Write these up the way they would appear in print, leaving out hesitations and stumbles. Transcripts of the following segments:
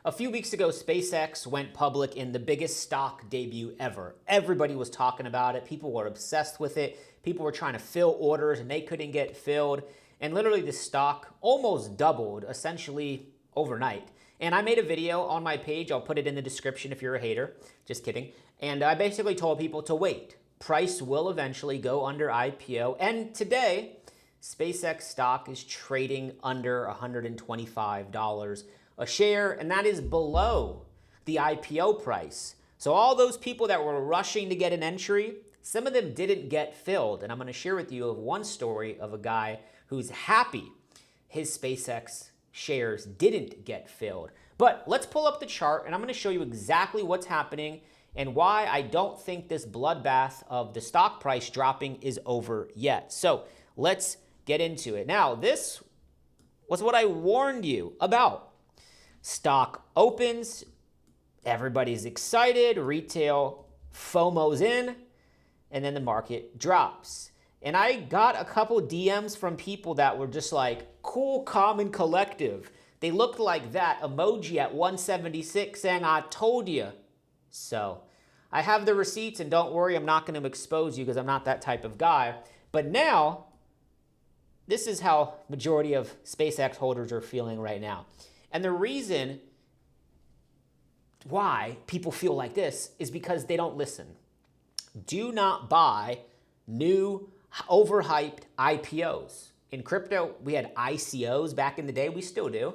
A few weeks ago, SpaceX went public in the biggest stock debut ever. Everybody was talking about it. People were obsessed with it. People were trying to fill orders and they couldn't get filled. And literally the stock almost doubled essentially overnight. And I made a video on my page. I'll put it in the description if you're a hater. Just kidding. And I basically told people to wait. Price will eventually go under IPO. And today, SpaceX stock is trading under $125 a share, and that is below the IPO price. So all those people that were rushing to get an entry, some of them didn't get filled. And I'm going to share with you of one story of a guy who's happy his SpaceX shares didn't get filled. But let's pull up the chart, and I'm going to show you exactly what's happening and why I don't think this bloodbath of the stock price dropping is over yet. So let's get into it. Now, this was what I warned you about. Stock opens, everybody's excited, retail FOMO's in, and then the market drops. And I got a couple DMs from people that were just like, cool, calm, and collective. They looked like that emoji at 176 saying, I told you. So I have the receipts, and don't worry, I'm not going to expose you because I'm not that type of guy. But now, this is how majority of SpaceX holders are feeling right now. And the reason why people feel like this is because they don't listen. Do not buy new, overhyped IPOs. In crypto, we had ICOs back in the day. We still do.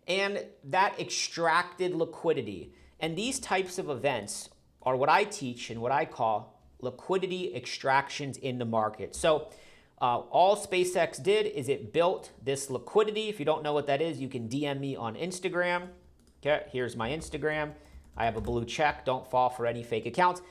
And that extracted liquidity. And these types of events are what I teach and what I call liquidity extractions in the market. So all SpaceX did is it built this liquidity. If you don't know what that is, you can DM me on Instagram. Okay, here's my Instagram. I have a blue check. Don't fall for any fake accounts.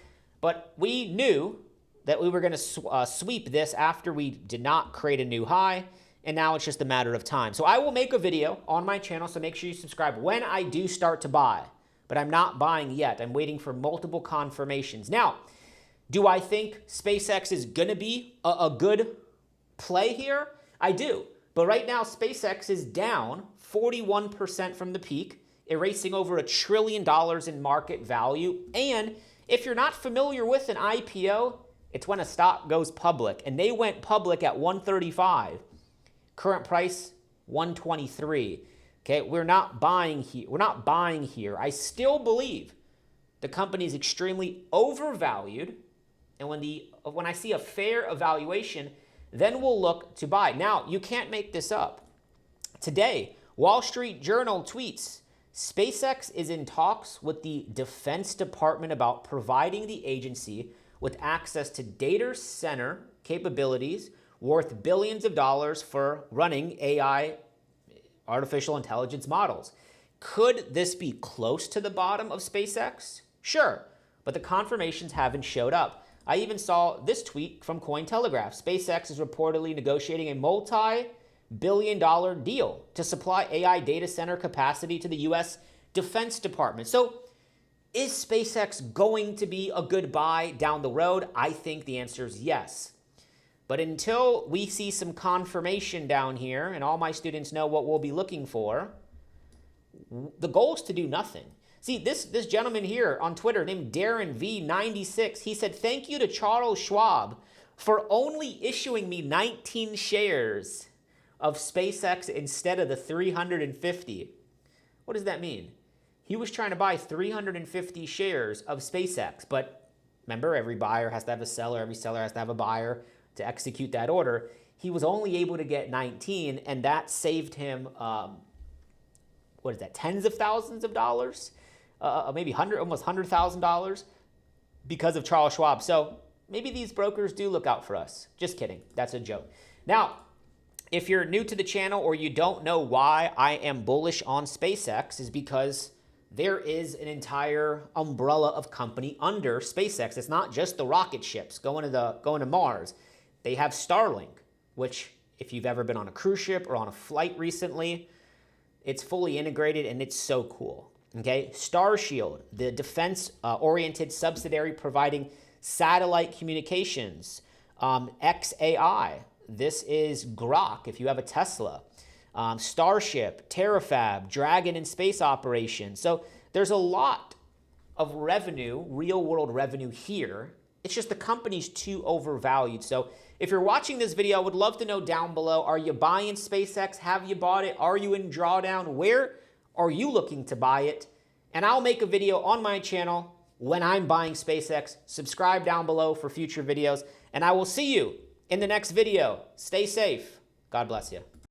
But we knew that we were going to sweep this after we did not create a new high, and now it's just a matter of time. So I will make a video on my channel, so make sure you subscribe when I do start to buy. But I'm not buying yet. I'm waiting for multiple confirmations. Now, do I think SpaceX is going to be a good play here? I do. But right now, SpaceX is down 41% from the peak, erasing over $1 trillion in market value. And if you're not familiar with an IPO, it's when a stock goes public. And they went public at 135. Current price, 123. Okay, we're not buying here. I still believe the company is extremely overvalued. And when I see a fair evaluation, then we'll look to buy. Now, you can't make this up. Today, Wall Street Journal tweets, SpaceX is in talks with the Defense Department about providing the agency with access to data center capabilities worth billions of dollars for running AI, artificial intelligence models. Could this be close to the bottom of SpaceX? Sure, but the confirmations haven't showed up. I even saw this tweet from Cointelegraph. SpaceX is reportedly negotiating a multi-billion-dollar deal to supply AI data center capacity to the U.S. Defense Department. So is SpaceX going to be a good buy down the road? I think the answer is yes. But until we see some confirmation down here, and all my students know what we'll be looking for, the goal is to do nothing. See, this gentleman here on Twitter named Darren V96, he said, thank you to Charles Schwab for only issuing me 19 shares of SpaceX instead of the 350. What does that mean? He was trying to buy 350 shares of SpaceX, but remember, every buyer has to have a seller, every seller has to have a buyer to execute that order. He was only able to get 19, and that saved him, tens of thousands of dollars? Maybe almost $100,000 because of Charles Schwab. So maybe these brokers do look out for us. Just kidding. That's a joke. Now, if you're new to the channel or you don't know why I am bullish on SpaceX, is because there is an entire umbrella of company under SpaceX. It's not just the rocket ships going to Mars. They have Starlink, which if you've ever been on a cruise ship or on a flight recently, it's fully integrated and it's so cool. Okay, Starshield, the defense-oriented subsidiary providing satellite communications. XAI, this is Grok if you have a Tesla. Starship, Terrafab, Dragon and space operations. So there's a lot of revenue, real world revenue here. It's just the company's too overvalued. So if you're watching this video, I would love to know down below, are you buying SpaceX? Have you bought it? Are you in drawdown? Where are you looking to buy it? And I'll make a video on my channel when I'm buying SpaceX. Subscribe down below for future videos, and I will see you in the next video. Stay safe. God bless you.